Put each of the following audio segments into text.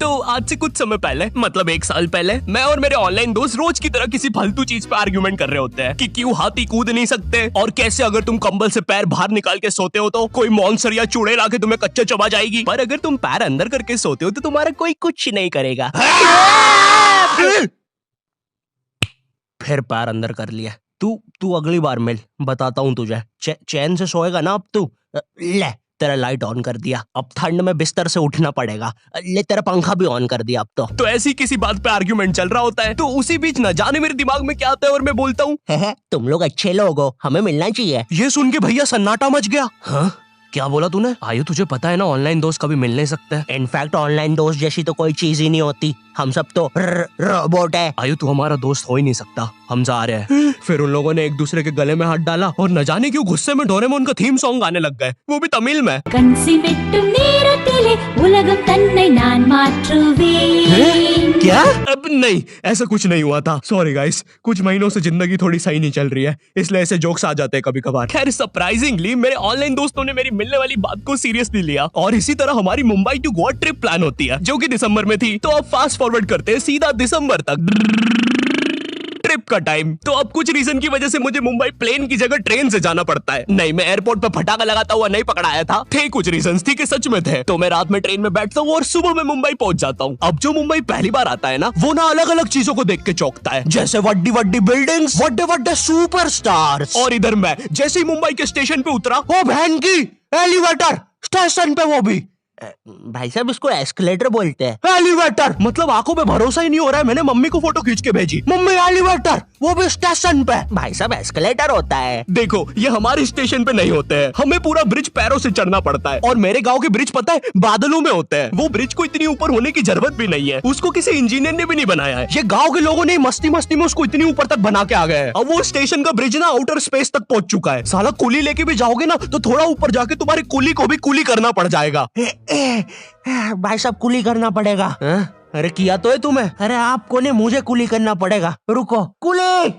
तो आज से कुछ समय पहले, मतलब 1 साल पहले, मैं और मेरे ऑनलाइन दोस्त रोज की तरह किसी फालतू चीज पे आर्ग्यूमेंट कर रहे होते हैं कि क्यों हाथी कूद नहीं सकते, और कैसे अगर तुम कंबल से पैर बाहर निकाल के सोते हो तो कोई मॉन्स्टर या चूड़ैल आके तुम्हें कच्चा चबा जाएगी, पर अगर तुम पैर अंदर करके सोते हो तो तुम्हारा कोई कुछ नहीं करेगा। फिर पैर अंदर कर लिया। तू अगली बार मिल, बताता हूँ तुझे। चैन से सोएगा ना अब तू। ले तेरा लाइट ऑन कर दिया, अब ठंड में बिस्तर से उठना पड़ेगा। ले तेरा पंखा भी ऑन कर दिया अब तो ऐसी किसी बात पे आर्ग्यूमेंट चल रहा होता है, तो उसी बीच न जाने मेरे दिमाग में क्या आता है और मैं बोलता हूँ, तुम लोग अच्छे लोग हो, हमें मिलना चाहिए। ये सुन के भैया सन्नाटा मच गया। हाँ क्या बोला तूने? आयु तुझे पता है ना ऑनलाइन दोस्त कभी मिल नहीं सकते। इनफैक्ट ऑनलाइन दोस्त जैसी तो कोई चीज ही नहीं होती, हम सब तो रोबोट है। आयु तू हमारा दोस्त हो ही नहीं सकता, हम जा रहे हैं। फिर उन लोगों ने एक दूसरे के गले में हाथ डाला और न जाने क्यों गुस्से में डोरेमोन का थीम सॉन्ग गाने लग गए, वो भी तमिल में। क्या? अब नहीं, ऐसा कुछ नहीं हुआ था। सॉरी गाइस, कुछ महीनों से जिंदगी थोड़ी सही नहीं चल रही है, इसलिए ऐसे जोक्स आ जाते हैं कभी कभार। खैर सरप्राइजिंगली मेरे ऑनलाइन दोस्तों ने मेरी मिलने वाली बात को सीरियसली लिया और इसी तरह हमारी Mumbai to Goa trip plan होती है, जो कि दिसंबर में थी। तो अब फास्ट फॉरवर्ड करते हैं सीधा दिसंबर तक ट्रिप का टाइम। तो अब कुछ रीजन की वजह से मुझे मुंबई प्लेन की जगह ट्रेन से जाना पड़ता है। नहीं, मैं एयरपोर्ट पे फटाका लगाता हुआ नहीं पकड़ाया था, थे कुछ रीजंस, थी कि सच में थे। तो मैं रात में ट्रेन में बैठता हूँ और सुबह में मुंबई पहुंच जाता हूँ। अब जो मुंबई पहली बार आता है ना, वो ना अलग अलग चीजों को देख के चौंकता है, जैसे वड्डी वड्डी बिल्डिंग्स, वड्डे वड्डे सुपरस्टार्स। और इधर मैं जैसे ही मुंबई के स्टेशन पे उतरा, वो बहन की एलिवेटर स्टेशन पे, वो भी भाई साहब इसको एस्केलेटर बोलते हैं। एलिवेटर मतलब आंखों पे भरोसा ही नहीं हो रहा है। मैंने मम्मी को फोटो खींच के भेजी, मम्मी एलिवेटर, वो भी स्टेशन पे। भाई साहब एस्केलेटर होता है। देखो ये हमारे स्टेशन पे नहीं होते हैं, हमें पूरा ब्रिज पैरों से चढ़ना पड़ता है। और मेरे गांव के ब्रिज पता है बादलों में होते हैं। वो ब्रिज को इतनी ऊपर होने की जरूरत भी नहीं है, उसको किसी इंजीनियर ने भी नहीं बनाया है। ये गाँव के लोगों ने मस्ती मस्ती में उसको इतनी ऊपर तक बना के आ गए हैं। अब वो स्टेशन का ब्रिज ना आउटर स्पेस तक पहुंच चुका है। साला कुली लेके भी जाओगे ना तो थोड़ा ऊपर जाके तुम्हारी कुली को भी कुली करना पड़ जाएगा। भाई साहब कुली करना पड़ेगा। अरे किया तो है तुम्हें। अरे आपको नहीं, मुझे कुली करना पड़ेगा। रुको, कुली।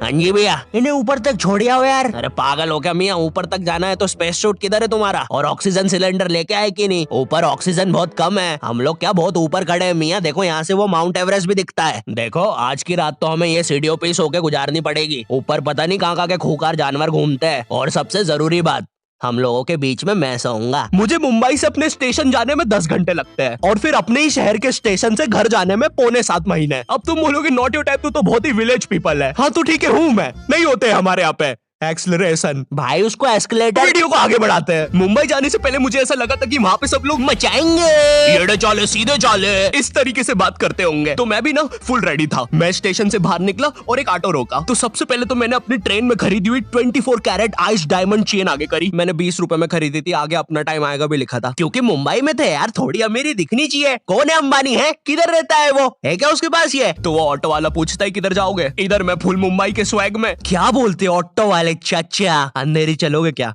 हाँ जी भैया, इन्हें ऊपर तक छोड़िया हो यार। अरे पागल हो क्या मियाँ, ऊपर तक जाना है तो स्पेस सूट किधर है तुम्हारा? और ऑक्सीजन सिलेंडर लेके आए कि नहीं? ऊपर ऑक्सीजन बहुत कम है, हम लोग क्या बहुत ऊपर खड़े हैं मियाँ। देखो यहाँ से वो माउंट एवरेस्ट भी दिखता है। देखो आज की रात तो हमें ये सीढ़ियों पे सो के गुजारनी पड़ेगी। ऊपर पता नहीं कहाँ के खूंखार जानवर घूमते हैं। और सबसे जरूरी बात, हम लोगों के बीच में मैं सोऊंगा। मुझे मुंबई से अपने स्टेशन जाने में 10 घंटे लगते हैं और फिर अपने ही शहर के स्टेशन से घर जाने में 6.25 महीने। अब तुम बोलोगे नॉट योर टाइप, तो बहुत ही विलेज पीपल है। हाँ तो ठीक है, हूँ मैं, नहीं होते हमारे यहाँ पे एक्सलरेशन। भाई उसको एस्केलेटर। वीडियो को आगे बढ़ाते हैं। मुंबई जाने से पहले मुझे ऐसा लगा था कि वहाँ पे सब लोग मचाएंगे, येड़े चाले सीधे चाले, इस तरीके से बात करते होंगे। तो मैं भी ना फुल रेडी था। मैं स्टेशन से बाहर निकला और एक ऑटो रोका। तो सबसे पहले तो मैंने अपनी ट्रेन में खरीदी हुई 24 कैरेट आइस डायमंड चेन आगे करी। मैंने 20 रुपए में खरीदी थी, आगे अपना टाइम आएगा भी लिखा था, क्योंकि मुंबई में थे यार, थोड़ी अमीरी दिखनी चाहिए। कौन है अंबानी? है किधर रहता है वो, है क्या उसके पास ये? तो वो ऑटो वाला पूछता है किधर जाओगे? इधर मैं फुल मुंबई के स्वैग में। क्या बोलते ऑटो वाले चाचा, अंधेरी चलोगे क्या?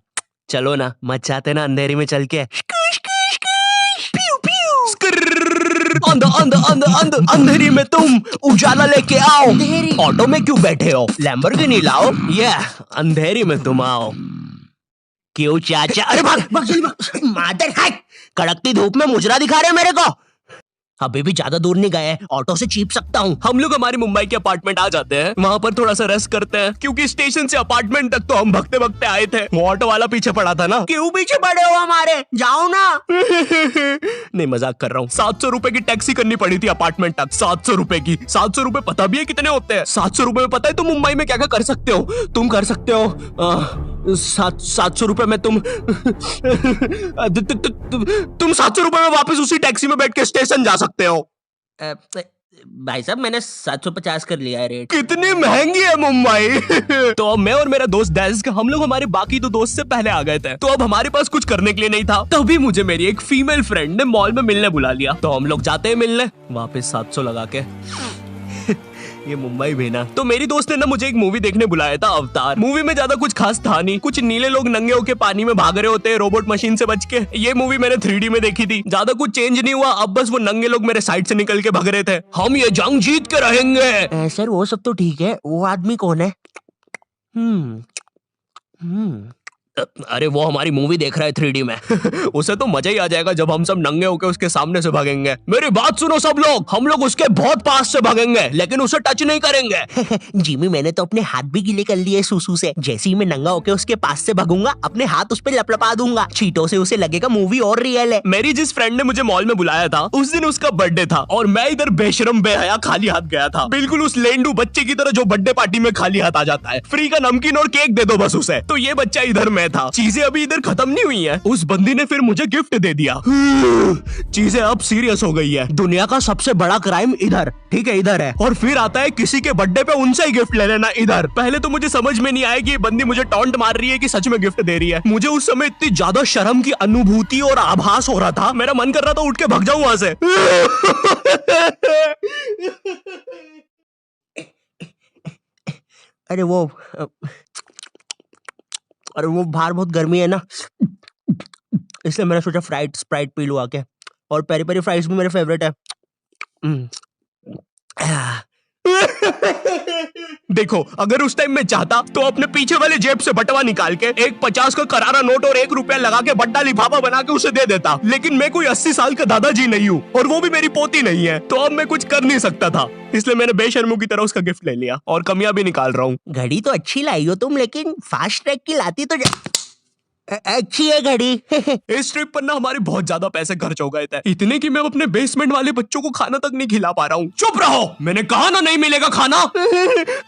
चलो ना, मचाते ना अंधेरी में चल के। अंधेरी में तुम उजाला लेके आओ। ऑटो में क्यों बैठे हो? लैम्बोर्गिनी लाओ। ये अंधेरी में तुम आओ। क्यों चाचा? अरे भाग मादर है, कड़कती धूप में मुजरा दिखा रहे मेरे को। अभी भी ज्यादा दूर नहीं गए, ऑटो से चीप सकता हूँ। हम लोग हमारी मुंबई के अपार्टमेंट आ जाते हैं, वहाँ पर थोड़ा सा रेस्ट करते हैं, क्योंकि स्टेशन से अपार्टमेंट तक तो हम भगते भगते आए थे। वो ऑटो वाला पीछे पड़ा था ना। क्यों पीछे पड़े हो हमारे? जाओ ना। नहीं मजाक कर रहा हूँ। 700 रुपए की टैक्सी करनी पड़ी थी अपार्टमेंट तक। 700 रुपए की। 700 रुपए पता भी है कितने होते हैं? 700 रुपए में पता है तुम मुंबई में क्या क्या कर सकते हो? तुम कर सकते हो 700 रुपए में तुम 700 रुपए में वापस उसी टैक्सी में बैठ के स्टेशन जा सकते हो। भाई साहब मैंने 750 कर लिया है रेट। कितनी महंगी है मुंबई। तो अब मैं और मेरा दोस्त डेस्क, हम लोग हमारे बाकी 2 दोस्त से पहले आ गए थे। तो अब हमारे पास कुछ करने के लिए नहीं था। तभी मुझे मेरी एक फीमेल फ्रेंड ने मॉल में मिलने बुला लिया। तो हम लोग जाते हैं मिलने, वापस 700 लगा के। ये मुंबई भी ना। तो मेरी दोस्त ने ना मुझे एक मूवी देखने बुलाया था, अवतार। मूवी में ज्यादा कुछ खास था नहीं, कुछ नीले लोग नंगे होके पानी में भाग रहे होते हैं रोबोट मशीन से बच के। ये मूवी मैंने 3D में देखी थी, ज्यादा कुछ चेंज नहीं हुआ। अब बस वो नंगे लोग मेरे साइड से निकल के भाग रहे थे। हम ये जंग जीत के रहेंगे। सर वो सब तो ठीक है, वो आदमी कौन है? अरे वो हमारी मूवी देख रहा है 3D में। उसे तो मजा ही आ जाएगा जब हम सब नंगे होकर उसके सामने से भागेंगे। मेरी बात सुनो सब लोग, हम लोग उसके बहुत पास से भागेंगे लेकिन उसे टच नहीं करेंगे। जिमी मैंने तो अपने हाथ भी गीले कर लिए सुसु से। जैसे ही मैं नंगा होकर उसके पास से भागूंगा अपने हाथ उस पे लपलपा दूंगा। चीटों से उसे लगेगा मूवी और रियल है। मेरी जिस फ्रेंड ने मुझे मॉल में बुलाया था उस दिन उसका बर्थडे था और मैं इधर बेशरम बेहया खाली हाथ गया था, बिल्कुल उस लेंडू बच्चे की तरह जो बर्थडे पार्टी में खाली हाथ आ जाता है। फ्री का नमकीन और केक दे दो बस उसे। तो ये बच्चा इधर मैं था। चीजें अभी इधर खत्म नहीं हुई है। उस बंदी ने फिर मुझे गिफ्ट दे दिया। चीजें अब सीरियस हो गई है। दुनिया का सबसे बड़ा क्राइम इधर, ठीक है इधर है, और फिर आता है किसी के बर्थडे पे उनसे ही गिफ्ट ले लेना इधर। पहले तो मुझे समझ में नहीं आया कि ये बंदी मुझे टॉन्ट मार रही है कि सच में गिफ्ट दे रही है। मुझे उस समय इतनी ज्यादा शर्म की अनुभूति और आभास हो रहा था, मेरा मन कर रहा था उठ के भाग जाऊं वहां से। अरे वो बाहर बहुत गर्मी है ना, इसलिए मैंने सोचा स्प्राइट पी लूं आके। और पेरी पेरी फ्राइज भी मेरे फेवरेट है। देखो अगर उस टाइम मैं चाहता तो अपने पीछे वाले जेब से बटवा निकाल के एक 50 का करारा नोट और 1 रुपया लगा के बड्डा लिफाफा बना के उसे दे देता, लेकिन मैं कोई 80 साल का दादाजी नहीं हूँ और वो भी मेरी पोती नहीं है, तो अब मैं कुछ कर नहीं सकता था। इसलिए मैंने बेशर्मों की तरह उसका गिफ्ट ले लिया और कमियां भी निकाल रहा हूँ। घड़ी तो अच्छी लाई हो तुम, लेकिन फास्ट ट्रैक की लाती तो अच्छी है घड़ी। इस ट्रिप पर ना हमारे बहुत ज्यादा पैसे खर्च हो गए थे, इतने कि मैं अपने बेसमेंट वाले बच्चों को खाना तक नहीं खिला पा रहा हूँ। चुप रहो, मैंने कहा ना नहीं मिलेगा खाना।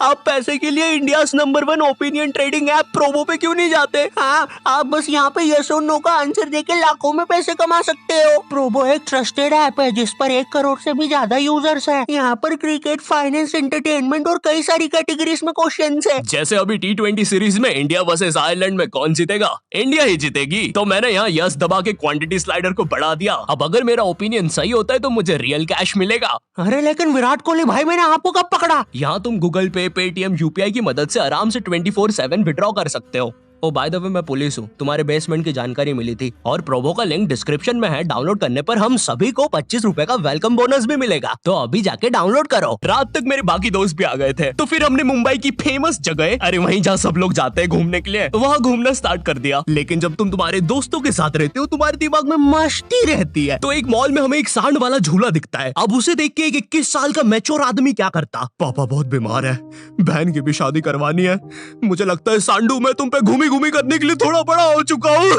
आप पैसे के लिए India number 1 opinion trading app Probo पे क्यों नहीं जाते? हाँ, आप बस यहाँ पे यस और नो का आंसर देके लाखों में पैसे कमा सकते हो। प्रोबो एक ट्रस्टेड ऐप है जिस पर 1 करोड़ से भी ज्यादा यूजर्स हैं। यहाँ पर क्रिकेट, फाइनेंस, एंटरटेनमेंट और कई सारी कैटेगरीज में क्वेश्चंस है। जैसे अभी T20 सीरीज में इंडिया वर्सेस आयरलैंड में कौन जीतेगा? इंडिया ही जीतेगी। तो मैंने यहाँ यस दबा के क्वांटिटी स्लाइडर को बढ़ा दिया। अब अगर मेरा ओपिनियन सही होता है तो मुझे रियल कैश मिलेगा। अरे लेकिन विराट कोहली भाई, मैंने आपको कब पकड़ा? यहाँ तुम गूगल पे, पेटीएम, यूपीआई की मदद से आराम से 24/7 विड्रॉ कर सकते हो। ओ बाय द वे मैं पुलिस हूँ, तुम्हारे बेसमेंट की जानकारी मिली थी और प्रोबो का लिंक डिस्क्रिप्शन में है। डाउनलोड करने पर हम सभी को 25 रुपए का वेलकम बोनस भी मिलेगा, तो अभी जाके डाउनलोड करो। रात तक मेरे बाकी दोस्त भी आ गए थे, तो फिर हमने मुंबई की फेमस जगह, अरे वहीं जहाँ सब लोग जाते हैं घूमने के लिए, वहाँ घूमना स्टार्ट कर दिया। लेकिन जब तुम तुम्हारे दोस्तों के साथ रहते हो तुम्हारे दिमाग में मस्ती रहती है। तो एक मॉल में हमें एक सांड वाला झूला दिखता है। अब उसे देख के एक 21 साल का मैच्योर आदमी क्या करता? पापा बहुत बीमार है, बहन की भी शादी करवानी है, मुझे लगता है सांडू मैं तुम पे घूमी घूमी करने के लिए थोड़ा बड़ा हो चुका हूँ।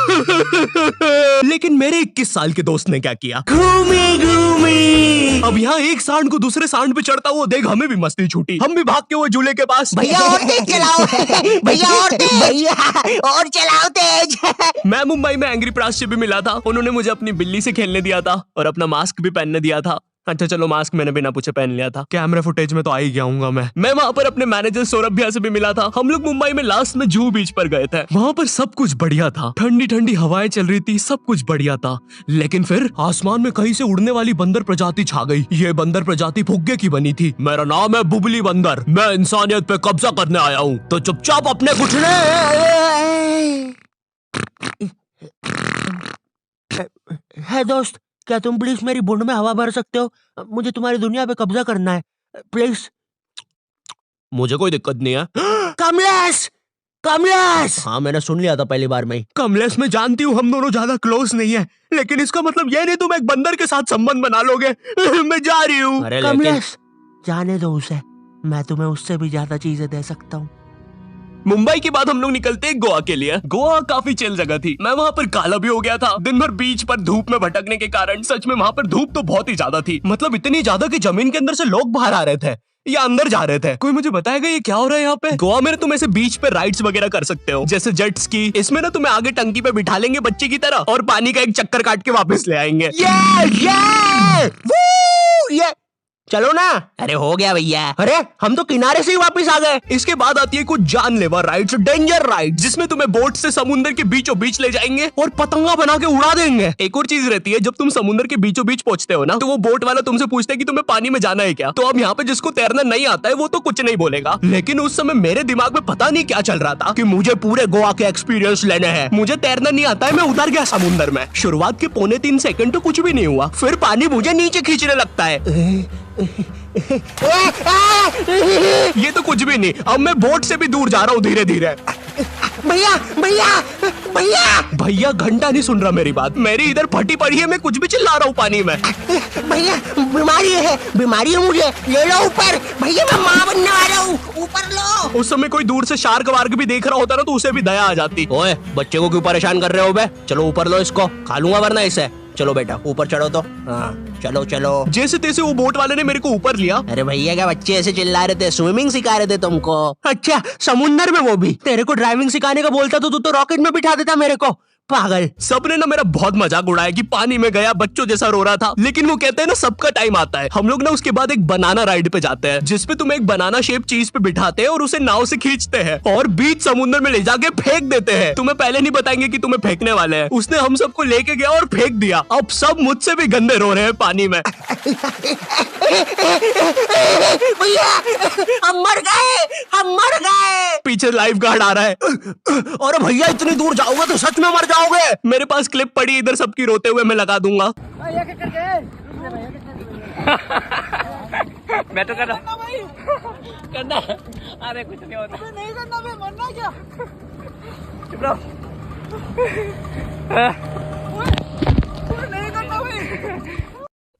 लेकिन मेरे 21 साल के दोस्त ने क्या किया? घूमी घूमी। अब यहाँ एक सांड को दूसरे सांड पे चढ़ता हुआ देख हमें भी मस्ती छूटी। हम भी भाग के वो झूले के पास, भैया और तेज चलाओ, भैया और तेज, भैया और चलाओ तेज। मैं मुंबई में एंग्री प्रास से भी मिला था। उन्होंने मुझे अपनी बिल्ली से खेलने दिया था और अपना मास्क भी पहनने दिया था। अच्छा चलो मास्क मैंने बिना पूछे पहन लिया था, कैमरा फुटेज में तो आ ही गया हूँ मैं वहाँ पर अपने मैनेजर सौरभ भैया से भी मिला था। हम लोग मुंबई में लास्ट में जुहू बीच पर गए थे। वहाँ पर सब कुछ बढ़िया था, ठंडी ठंडी हवाएं चल रही थी, सब कुछ बढ़िया था। लेकिन फिर आसमान में कहीं से उड़ने वाली बंदर प्रजाति छा गई। ये बंदर प्रजाति फुग्गे की बनी थी। मेरा नाम है बुबली बंदर, मैं इंसानियत पे कब्जा करने आया हूँ, तो चुपचाप अपने घुटने। है दोस्त, क्या तुम प्लीज मेरी बुंड में हवा भर सकते हो? मुझे तुम्हारी दुनिया पे कब्जा करना है प्लीज। मुझे कोई दिक्कत नहीं है। कमलेश, कमलेश। हाँ मैंने सुन लिया था पहली बार में। कमलेश मैं जानती हूँ हम दोनों ज्यादा क्लोज नहीं है, लेकिन इसका मतलब ये नहीं तुम एक बंदर के साथ संबंध बना लोगे। मैं जा रही हूँ। कमलेश जाने दो उसे, मैं तुम्हें उससे भी ज्यादा चीजें दे सकता हूँ। मुंबई के बाद हम लोग निकलते हैं गोवा के लिए। गोवा काफी चिल जगह थी। मैं वहाँ पर काला भी हो गया था दिन भर बीच पर धूप में भटकने के कारण। सच में वहाँ पर धूप तो बहुत ही ज्यादा थी, मतलब इतनी ज्यादा कि जमीन के अंदर से लोग बाहर आ रहे थे या अंदर जा रहे थे। कोई मुझे बताएगा ये क्या हो रहा है यहाँ पे? गोवा में तुम ऐसे बीच पे राइड्स वगैरह कर सकते हो, जैसे जेट स्की। इसमें ना तुम्हें आगे टंकी पे बिठा लेंगे बच्चे की तरह और पानी का एक चक्कर काट के वापस ले आएंगे। ये चलो ना। अरे हो गया भैया, अरे हम तो किनारे से ही वापस आ गए। इसके बाद आती है कुछ जानलेवा राइड्स, डेंजर राइड, जिसमें तुम्हें बोट से समुद्र के बीचों बीच ले जाएंगे और पतंगा बना के उड़ा देंगे। एक और चीज रहती है, जब तुम समुद्र के बीचों बीच पहुंचते हो ना, तो वो बोट वाला तुमसे पूछता है कि तुम्हें पानी में जाना है क्या। तो अब यहाँ पे जिसको तैरना नहीं आता है वो तो कुछ नहीं बोलेगा, लेकिन उस समय मेरे दिमाग में पता नहीं क्या चल रहा था कि मुझे पूरे गोवा के एक्सपीरियंस लेने हैं। मुझे तैरना नहीं आता है, मैं उतर गया समुद्र में। शुरुआत के 3.25 सेकंड तो कुछ भी नहीं हुआ, फिर पानी मुझे नीचे खींचने लगता है। ये तो कुछ भी नहीं, अब मैं बोट से भी दूर जा रहा हूँ धीरे धीरे। भैया भैया भैया भैया घंटा नहीं सुन रहा मेरी बात, मेरी इधर फटी पड़ी है, मैं कुछ भी चिल्ला रहा हूँ पानी में। भैया बीमारी है मुझे, ले लो ऊपर। भैया मैं माँ बनने वाला हूँ, ऊपर लो। उस समय कोई दूर से शार्क वार्क भी देख रहा होता ना तो उसे भी दया आ जाती। ओए बच्चे को क्यों परेशान कर रहे हो बे? चलो ऊपर लो इसको, खा लूंगा वरना इसे। चलो बेटा ऊपर चढ़ो तो। हाँ चलो चलो। जैसे तैसे वो बोट वाले ने मेरे को ऊपर लिया। अरे भैया क्या बच्चे ऐसे चिल्ला रहे थे? स्विमिंग सिखा रहे थे तुमको? अच्छा समुंदर में वो भी? तेरे को ड्राइविंग सिखाने का बोलता तो तू तो रॉकेट में बिठा देता मेरे को, पागल। सबने ना मेरा बहुत मजाक उड़ाया कि पानी में गया बच्चों जैसा रो रहा था, लेकिन वो कहते हैं ना सबका टाइम आता है। हम लोग ना उसके बाद एक बनाना राइड पे जाते हैं जिसपे तुम्हें एक बनाना शेप चीज पे बिठाते हैं और उसे नाव से खींचते हैं और बीच समुद्र में ले जाके फेंक देते हैं। तुम्हें पहले नहीं बताएंगे कि तुम्हें फेंकने वाले हैं। उसने हम सबको लेके गया और फेंक दिया। अब सब मुझसे भी गंदे रो रहे हैं पानी में। भैया हम मर गए। पीछे लाइफ गार्ड आ रहा है। और भैया इतनी दूर जाओगे तो सच में मर जाओगे। मेरे पास क्लिप पड़ी इधर सबकी रोते हुए, मैं लगा दूंगा। मैं तो करना अरे कुछ नहीं होता, नहीं करना, मैं मरना क्या? चुप रहो। नहीं करना भाई।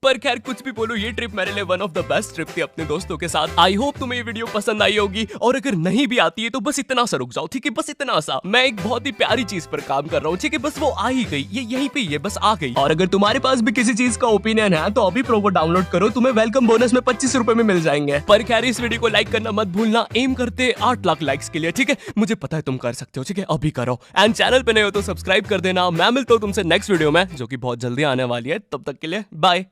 पर खैर कुछ भी बोलो, ये ट्रिप मेरे लिए one of the best trip थी अपने दोस्तों के साथ। आई होप तुम्हें ये वीडियो पसंद आई होगी, और अगर नहीं भी आती है तो बस इतना सा रुक जाओ, ठीक है? बस इतना सा। मैं एक बहुत ही प्यारी चीज पर काम कर रहा हूँ, ठीक है? बस वो आ ही गई, ये यहीं पे ये बस आ गई। और अगर तुम्हारे पास भी किसी चीज का ओपिनियन है तो अभी प्रोबो डाउनलोड करो, तुम्हें वेलकम बोनस में 25 रुपए में मिल जाएंगे। पर खैर इस वीडियो को लाइक करना मत भूलना, एम करते 8 लाख लाइक्स के लिए, ठीक है? मुझे पता है तुम कर सकते हो, ठीक है? अभी करो। एंड चैनल पे नए हो तो सब्सक्राइब कर देना। मैं मिलता हूँ तुमसे नेक्स्ट वीडियो में जो कि बहुत जल्दी आने वाली है। तब तक के लिए बाय।